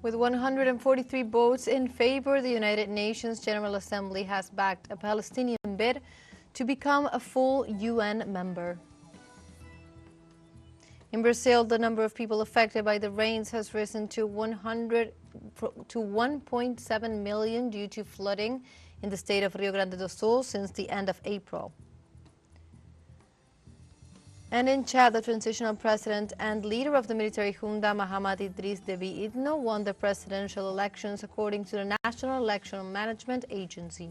With 143 votes in favor, the United Nations General Assembly has backed a Palestinian bid to become a full UN member. In Brazil, the number of people affected by the rains has risen to 1.7 million due to flooding in the state of Rio Grande do Sul since the end of April. And in Chad, the transitional president and leader of the military junta, Mahamat Idris Deby Itno, won the presidential elections according to the National Election Management Agency.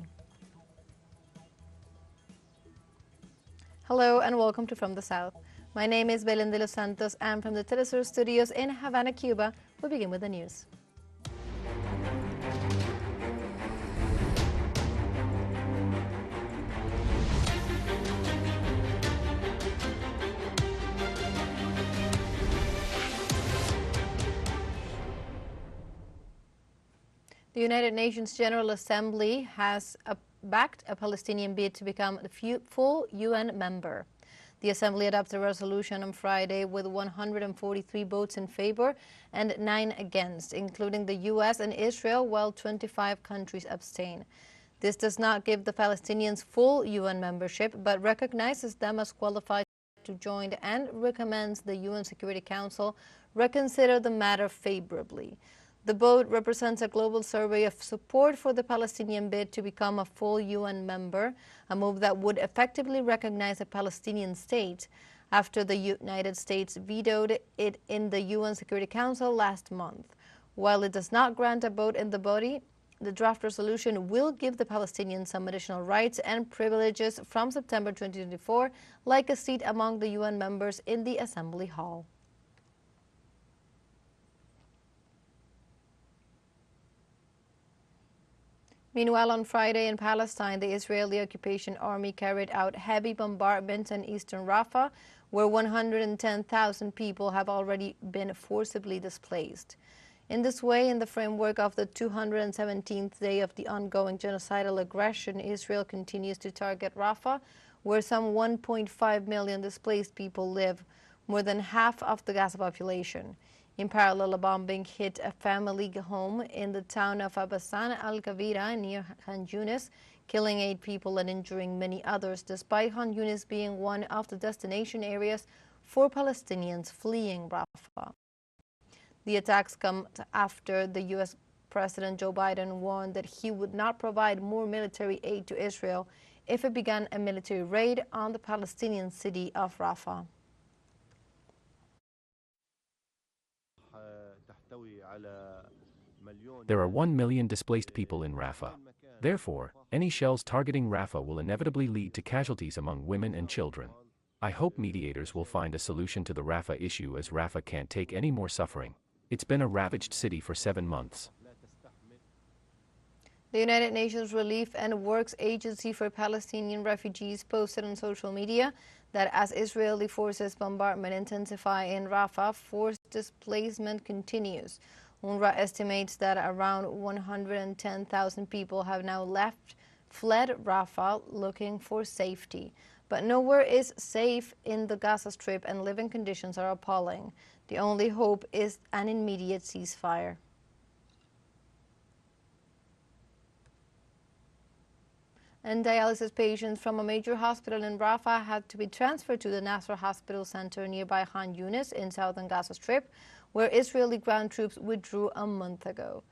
Hello and welcome to From the South. My name is Belén de los Santos, and from the teleSUR studios in Havana, Cuba, we begin with the news. The United Nations General Assembly has backed a Palestinian bid to become a full UN member. The Assembly adopted a resolution on Friday with 143 votes in favor and 9 against, including the U.S. and Israel, while 25 countries abstain. This does not give the Palestinians full UN membership, but recognizes them as qualified to join and recommends the UN Security Council reconsider the matter favorably. The vote represents a global survey of support for the Palestinian bid to become a full UN member, a move that would effectively recognize a Palestinian state after the United States vetoed it in the UN Security Council last month. While it does not grant a vote in the body, the draft resolution will give the Palestinians some additional rights and privileges from September 2024, like a seat among the UN members in the Assembly Hall. Meanwhile, on Friday in Palestine, the Israeli occupation army carried out heavy bombardments in eastern Rafah, where 110,000 people have already been forcibly displaced. In this way, in the framework of the 217th day of the ongoing genocidal aggression, Israel continues to target Rafah, where some 1.5 million displaced people live, more than half of the Gaza population. In parallel, a bombing hit a family home in the town of Abbasan al-Kavira near Khan Yunis, killing 8 people and injuring many others, despite Khan Yunis being one of the destination areas for Palestinians fleeing Rafah. The attacks come after the U.S. President Joe Biden warned that he would not provide more military aid to Israel if it began a military raid on the Palestinian city of Rafah. There are 1 million displaced people in Rafah. Therefore, any shells targeting Rafah will inevitably lead to casualties among women and children. I hope mediators will find a solution to the Rafah issue, as Rafah can't take any more suffering. It's been a ravaged city for 7 months. The United Nations Relief and Works Agency for Palestinian Refugees posted on social media that as Israeli forces bombardment intensify in Rafah, forced displacement continues. UNRWA estimates that around 110,000 people have now fled Rafah looking for safety. But nowhere is safe in the Gaza Strip, and living conditions are appalling. The only hope is an immediate ceasefire. And dialysis patients from a major hospital in Rafah had to be transferred to the Nasser Hospital center nearby Khan Yunis in southern Gaza Strip, where Israeli ground troops withdrew a month ago.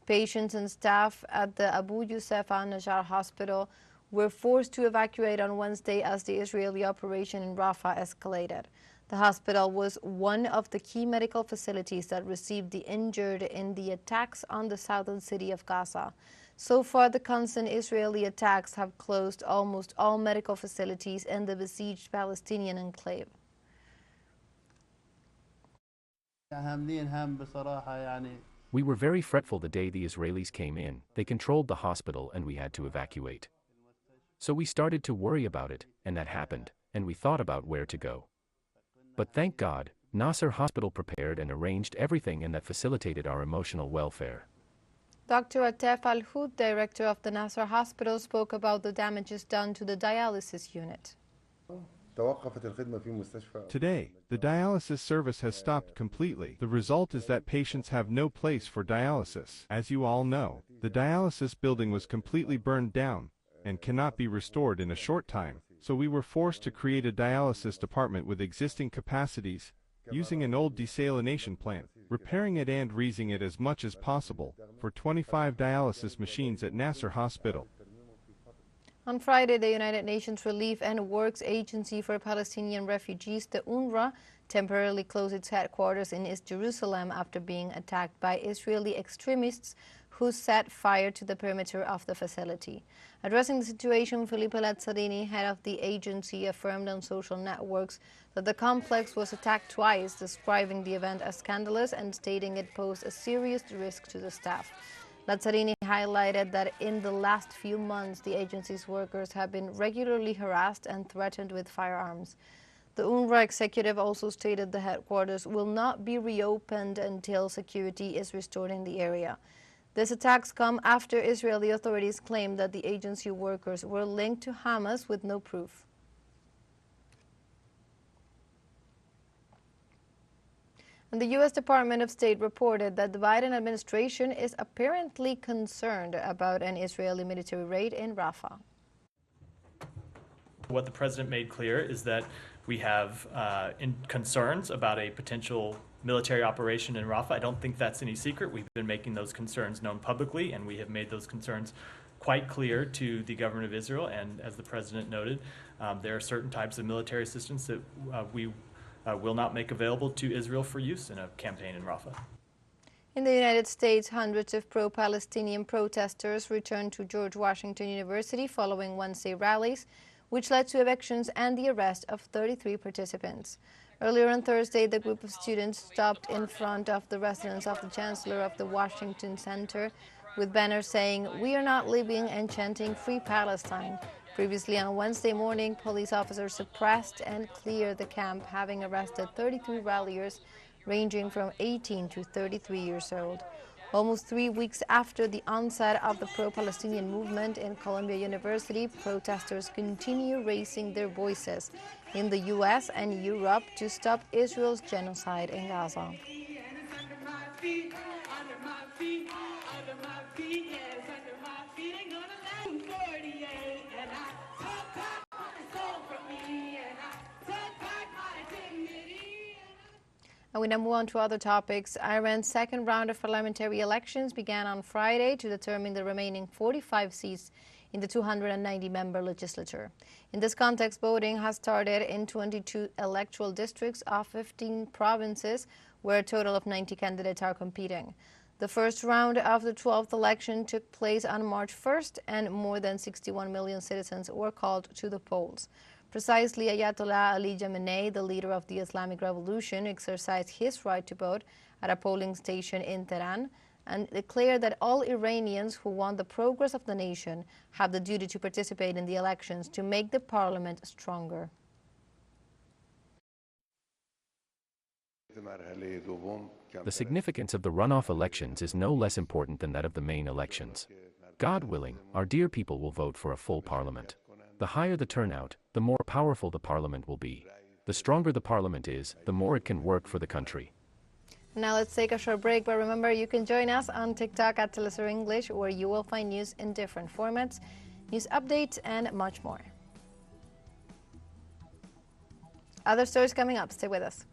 Patients and staff at the Abu Yusuf al-Najjar hospital were forced to evacuate on Wednesday as the Israeli operation in Rafah escalated. The hospital was one of the key medical facilities that received the injured in the attacks on the southern city of Gaza. So far, the constant Israeli attacks have closed almost all medical facilities in the besieged Palestinian enclave. We were very fretful the day the Israelis came in. They controlled the hospital and we had to evacuate. So we started to worry about it, and that happened, and we thought about where to go. But thank God, Nasser Hospital prepared and arranged everything, and that facilitated our emotional welfare. Dr. Atef Al-Houd, director of the Nasser Hospital, spoke about the damages done to the dialysis unit. Today, the dialysis service has stopped completely. The result is that patients have no place for dialysis. As you all know, the dialysis building was completely burned down and cannot be restored in a short time, so we were forced to create a dialysis department with existing capacities, using an old desalination plant, repairing it and reusing it as much as possible, for 25 dialysis machines at Nasser Hospital. On Friday, the United Nations Relief and Works Agency for Palestinian Refugees, the UNRWA, temporarily closed its headquarters in East Jerusalem after being attacked by Israeli extremists who set fire to the perimeter of the facility. Addressing the situation, Filippo Lazzarini, head of the agency, affirmed on social networks that the complex was attacked twice, describing the event as scandalous and stating it posed a serious risk to the staff. Lazzarini highlighted that in the last few months, the agency's workers have been regularly harassed and threatened with firearms. The UNRWA executive also stated the headquarters will not be reopened until security is restored in the area. These attacks come after Israeli authorities claimed that the agency workers were linked to Hamas with no proof. And the U.S. Department of State reported that the Biden administration is apparently concerned about an Israeli military raid in Rafah. What the president made clear is that we have concerns about a potential military operation in Rafah. I don't think that's any secret. We've been making those concerns known publicly, and we have made those concerns quite clear to the government of Israel. And as the president noted, there are certain types of military assistance that we will not make available to Israel for use in a campaign in Rafah. In the United States, hundreds of pro-Palestinian protesters returned to George Washington University following Wednesday rallies, which led to evictions and the arrest of 33 participants. Earlier on Thursday, the group of students stopped in front of the residence of the Chancellor of the Washington Center with banners saying, "We are not leaving," and chanting, "Free Palestine." Previously on Wednesday morning, police officers suppressed and cleared the camp, having arrested 33 ralliers ranging from 18 to 33 years old. Almost 3 weeks after the onset of the pro-Palestinian movement in Columbia University, protesters continue raising their voices in the U.S. and Europe to stop Israel's genocide in Gaza. And we now move on to other topics. Iran's second round of parliamentary elections began on Friday to determine the remaining 45 seats in the 290-member legislature. In this context, voting has started in 22 electoral districts of 15 provinces, where a total of 90 candidates are competing. The first round of the 12th election took place on March 1st, and more than 61 million citizens were called to the polls. Precisely, Ayatollah Ali Khamenei, the leader of the Islamic Revolution, exercised his right to vote at a polling station in Tehran and declared that all Iranians who want the progress of the nation have the duty to participate in the elections to make the parliament stronger. The significance of the runoff elections is no less important than that of the main elections. God willing, our dear people will vote for a full parliament. The higher the turnout, the more powerful the parliament will be. The stronger the parliament is, the more it can work for the country. Now let's take a short break, but remember you can join us on TikTok at teleSUR English, where you will find news in different formats, news updates, and much more. Other stories coming up. Stay with us.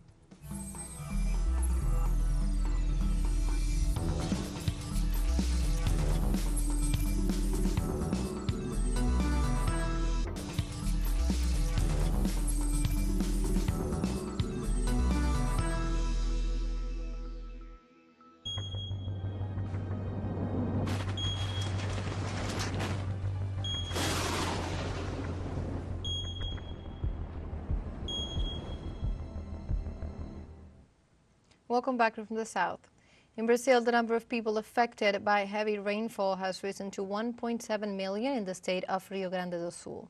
Welcome back from the south. In Brazil, the number of people affected by heavy rainfall has risen to 1.7 million in the state of Rio Grande do Sul.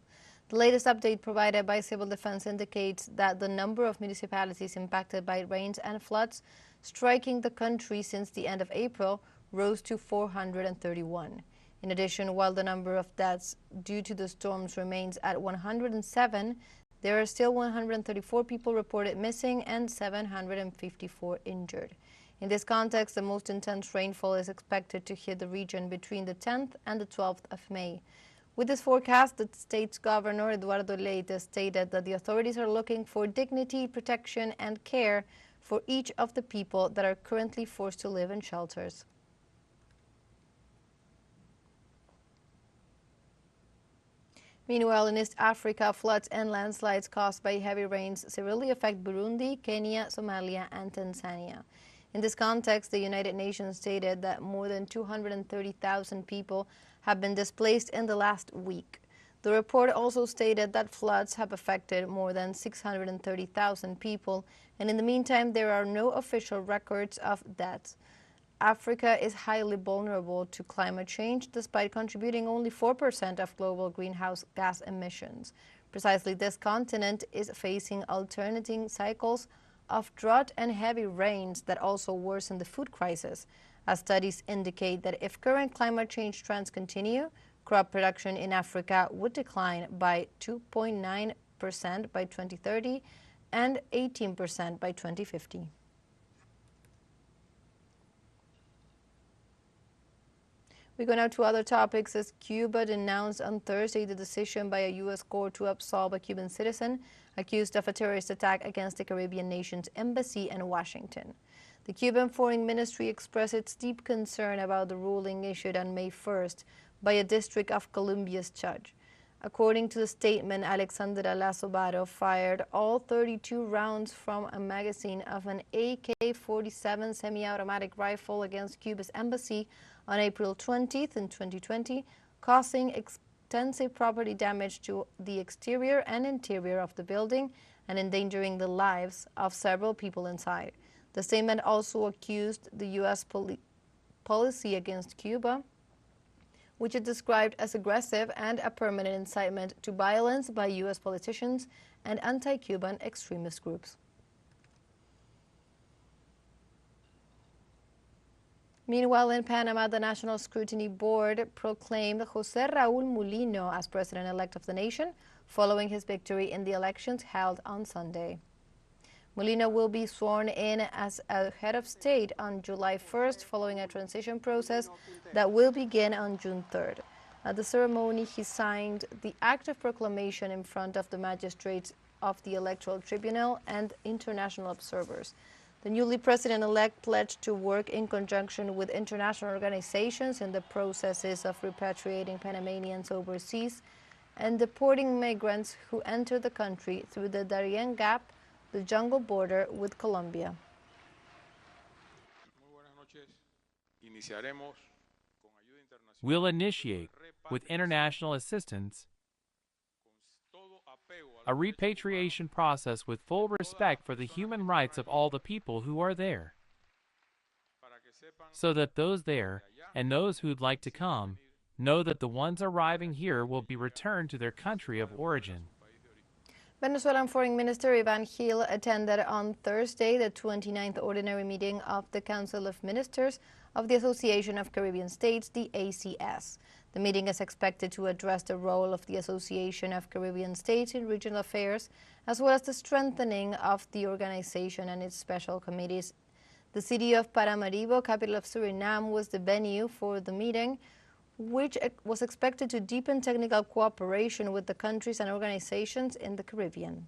The latest update provided by Civil Defense indicates that the number of municipalities impacted by rains and floods striking the country since the end of April rose to 431. In addition, while the number of deaths due to the storms remains at 107, There are still 134 people reported missing and 754 injured. In this context, the most intense rainfall is expected to hit the region between the 10th and the 12th of May. With this forecast, the state's governor, Eduardo Leite, stated that the authorities are looking for dignity, protection, and care for each of the people that are currently forced to live in shelters. Meanwhile, in East Africa, floods and landslides caused by heavy rains severely affect Burundi, Kenya, Somalia, and Tanzania. In this context, the United Nations stated that more than 230,000 people have been displaced in the last week. The report also stated that floods have affected more than 630,000 people, and in the meantime, there are no official records of deaths. Africa is highly vulnerable to climate change, despite contributing only 4% of global greenhouse gas emissions. Precisely, this continent is facing alternating cycles of drought and heavy rains that also worsen the food crisis, as studies indicate that if current climate change trends continue, crop production in Africa would decline by 2.9% by 2030 and 18% by 2050. We go now to other topics, as Cuba denounced on Thursday the decision by a U.S. court to absolve a Cuban citizen accused of a terrorist attack against the Caribbean nation's embassy in Washington. The Cuban Foreign Ministry expressed its deep concern about the ruling issued on May 1st by a District of Columbia's judge. According to the statement, Alexandra Lazo fired all 32 rounds from a magazine of an AK-47 semi-automatic rifle against Cuba's embassy on April 20th in 2020, causing extensive property damage to the exterior and interior of the building and endangering the lives of several people inside. The statement also accused the U.S. policy against Cuba, which it described as aggressive and a permanent incitement to violence by U.S. politicians and anti-Cuban extremist groups. Meanwhile, in Panama, the National Scrutiny Board proclaimed Jose Raul Molina as president-elect of the nation, following his victory in the elections held on Sunday. Molina will be sworn in as a head of state on July 1st, following a transition process that will begin on June 3rd. At the ceremony, he signed the act of proclamation in front of the magistrates of the Electoral Tribunal and international observers. The newly president-elect pledged to work in conjunction with international organizations in the processes of repatriating Panamanians overseas and deporting migrants who enter the country through the Darien Gap, the jungle border with Colombia. We'll initiate, with international assistance, a repatriation process with full respect for the human rights of all the people who are there, so that those there and those who'd like to come know that the ones arriving here will be returned to their country of origin. Venezuelan Foreign Minister Ivan Gil attended on Thursday the 29th Ordinary Meeting of the Council of Ministers of the Association of Caribbean States, the ACS. The meeting is expected to address the role of the Association of Caribbean States in regional affairs, as well as the strengthening of the organization and its special committees. The city of Paramaribo, capital of Suriname, was the venue for the meeting, which was expected to deepen technical cooperation with the countries and organizations in the Caribbean.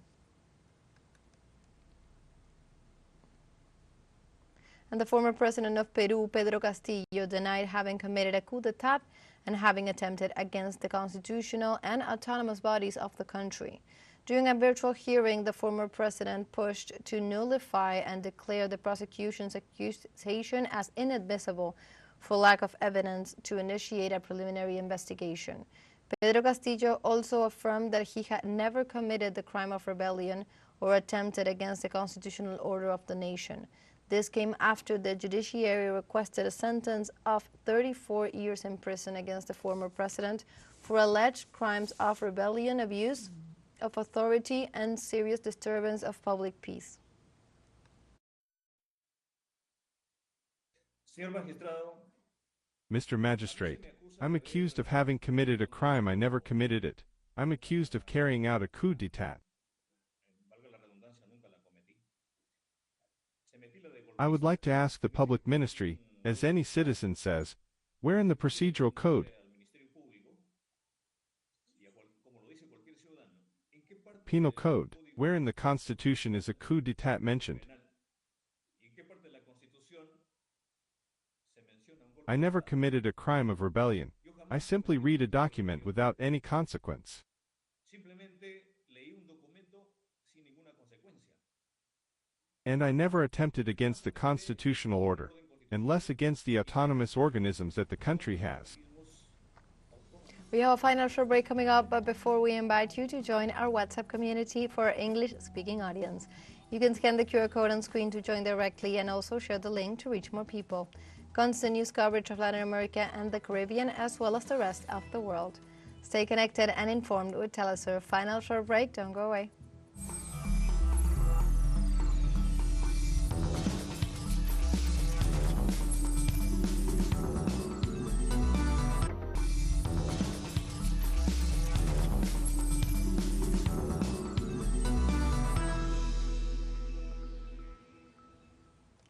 And the former president of Peru, Pedro Castillo, denied having committed a coup d'etat and having attempted against the constitutional and autonomous bodies of the country. During a virtual hearing, the former president pushed to nullify and declare the prosecution's accusation as inadmissible for lack of evidence to initiate a preliminary investigation. Pedro Castillo also affirmed that he had never committed the crime of rebellion or attempted against the constitutional order of the nation. This came after the judiciary requested a sentence of 34 years in prison against the former president for alleged crimes of rebellion, abuse of authority, and serious disturbance of public peace. Mr. Magistrate, I'm accused of having committed a crime. I never committed it. I'm accused of carrying out a coup d'etat. I would like to ask the public ministry, as any citizen says, where in the procedural code, penal code, where in the Constitution is a coup d'état mentioned? I never committed a crime of rebellion. I simply read a document without any consequence. And I never attempted against the constitutional order, and less against the autonomous organisms that the country has. We have a final short break coming up, but before we invite you to join our WhatsApp community for our English-speaking audience. You can scan the QR code on screen to join directly and also share the link to reach more people. Constant news coverage of Latin America and the Caribbean, as well as the rest of the world. Stay connected and informed with teleSUR. Final short break, don't go away.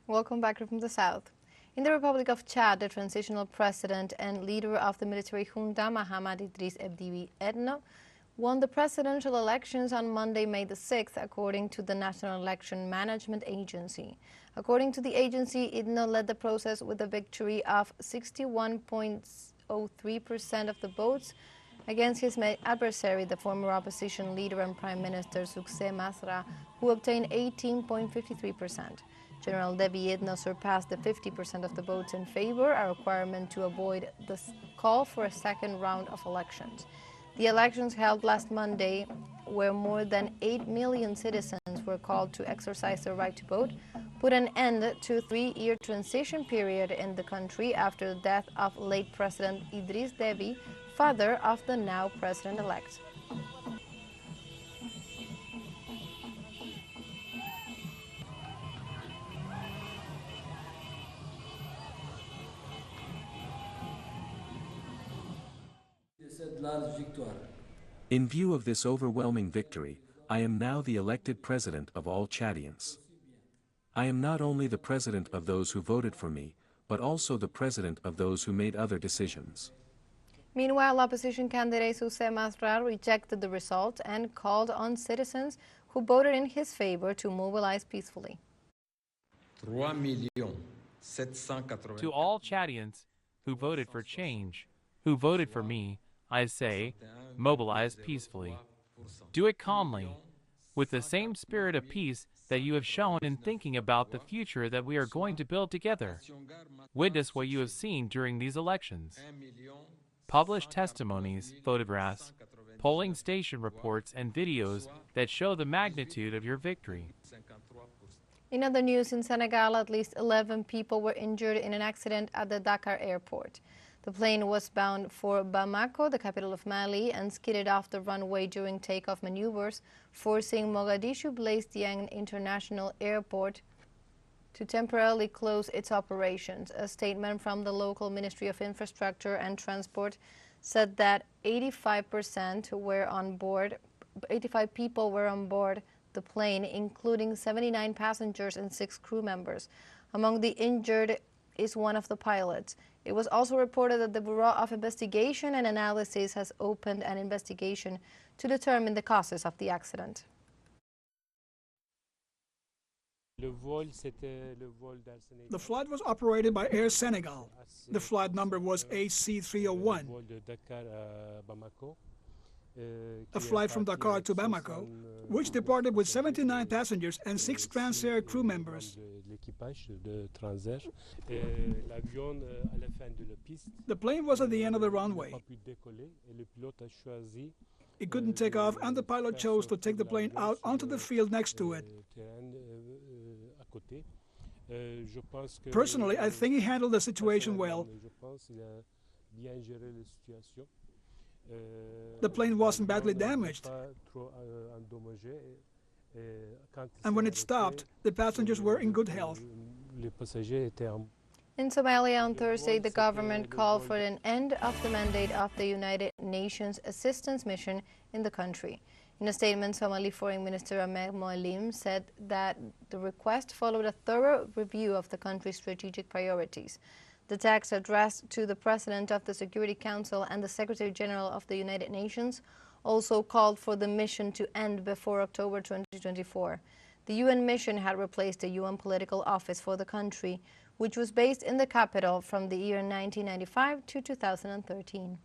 Welcome back from the south. In the Republic of Chad, the transitional president and leader of the military junta, Mahamat Idris Deby Itno, won the presidential elections on Monday, May the 6th, according to the National Election Management Agency. According to the agency, Itno led the process with a victory of 61.03% of the votes against his adversary, the former opposition leader and Prime Minister Succès Masra, who obtained 18.53%. General Deby Itno surpassed the 50% of the votes in favor, a requirement to avoid the call for a second round of elections. The elections held last Monday, where more than 8 million citizens were called to exercise their right to vote, put an end to a 3-year transition period in the country after the death of late President Idris Deby, father of the now president-elect. In view of this overwhelming victory, I am now the elected president of all Chadians. I am not only the president of those who voted for me, but also the president of those who made other decisions. Meanwhile, opposition candidate Succès Masra rejected the result and called on citizens who voted in his favor to mobilize peacefully. To all Chadians who voted for change, who voted for me, I say, mobilize peacefully. Do it calmly, with the same spirit of peace that you have shown in thinking about the future that we are going to build together. Witness what you have seen during these elections. Publish testimonies, photographs, polling station reports, and videos that show the magnitude of your victory. In other news, in Senegal, at least 11 people were injured in an accident at the Dakar airport. The plane was bound for Bamako, the capital of Mali, and skidded off the runway during takeoff maneuvers, forcing Mogadishu-Blaise Diagne International Airport to temporarily close its operations. A statement from the local Ministry of Infrastructure and Transport said that 85 people were on board the plane, including 79 passengers and 6 crew members. Among the injured is one of the pilots. It was also reported that the Bureau of Investigation and Analysis has opened an investigation to determine the causes of the accident. The flight was operated by Air Senegal. The flight number was AC301. A flight from Dakar to Bamako, which departed with 79 passengers and 6 Transair crew members. The plane was at the end of the runway. It couldn't take off, and the pilot chose to take the plane out onto the field next to it. Personally, I think he handled the situation well. The plane wasn't badly damaged. And when it stopped, the passengers were in good health. In Somalia on Thursday, the government called for an end of the mandate of the United Nations Assistance Mission in the country. In a statement, Somali Foreign Minister Ahmed Moalim said that the request followed a thorough review of the country's strategic priorities. The text addressed to the President of the Security Council and the Secretary General of the United Nations also called for the mission to end before October 2024. The UN mission had replaced the UN political office for the country, which was based in the capital from the year 1995 to 2013.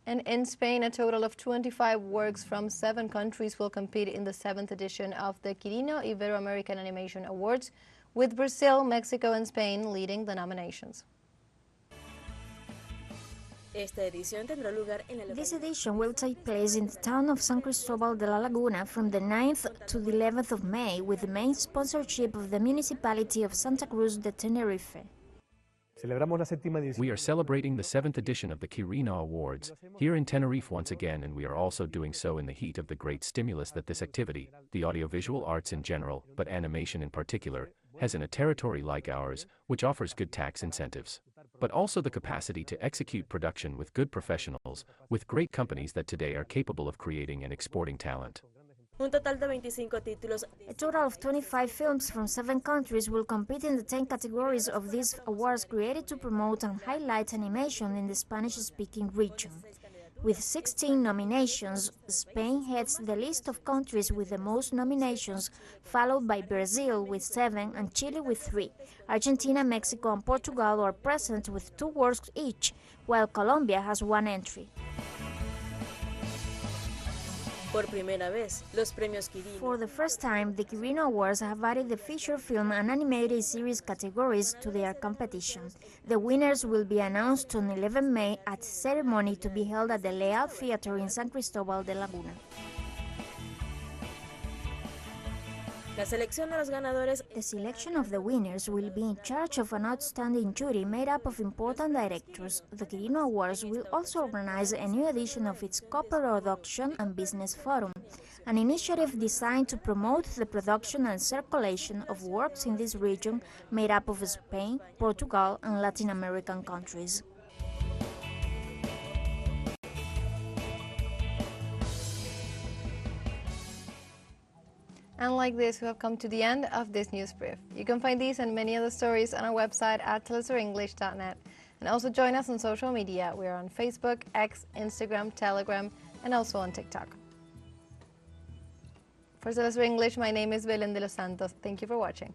And in Spain, a total of 25 works from 7 countries will compete in the 7th edition of the Kino Ibero-American Animation Awards, with Brazil, Mexico, and Spain leading the nominations. This edition will take place in the town of San Cristobal de la Laguna from the 9th to the 11th of May, with the main sponsorship of the municipality of Santa Cruz de Tenerife. We are celebrating the 7th edition of the Kino Awards here in Tenerife once again, and we are also doing so in the heat of the great stimulus that this activity, the audiovisual arts in general, but animation in particular, has in a territory like ours, which offers good tax incentives, but also the capacity to execute production with good professionals, with great companies that today are capable of creating and exporting talent. A total of 25 films from 7 countries will compete in the 10 categories of these awards created to promote and highlight animation in the Spanish-speaking region. With 16 nominations, Spain heads the list of countries with the most nominations, followed by Brazil with 7 and Chile with 3. Argentina, Mexico, and Portugal are present with 2 works each, while Colombia has 1 entry. For the first time, the Kino Awards have added the feature film and animated series categories to their competition. The winners will be announced on 11 May at a ceremony to be held at the Leal Theater in San Cristobal de Laguna. The selection of the winners will be in charge of an outstanding jury made up of important directors. The Kino Awards will also organize a new edition of its co-production and business forum, an initiative designed to promote the production and circulation of works in this region made up of Spain, Portugal, and Latin American countries. And like this, we have come to the end of this news brief. You can find these and many other stories on our website at telesurenglish.net. And also join us on social media. We are on Facebook, X, Instagram, Telegram, and also on TikTok. For TeleSUR English, my name is Belén de los Santos. Thank you for watching.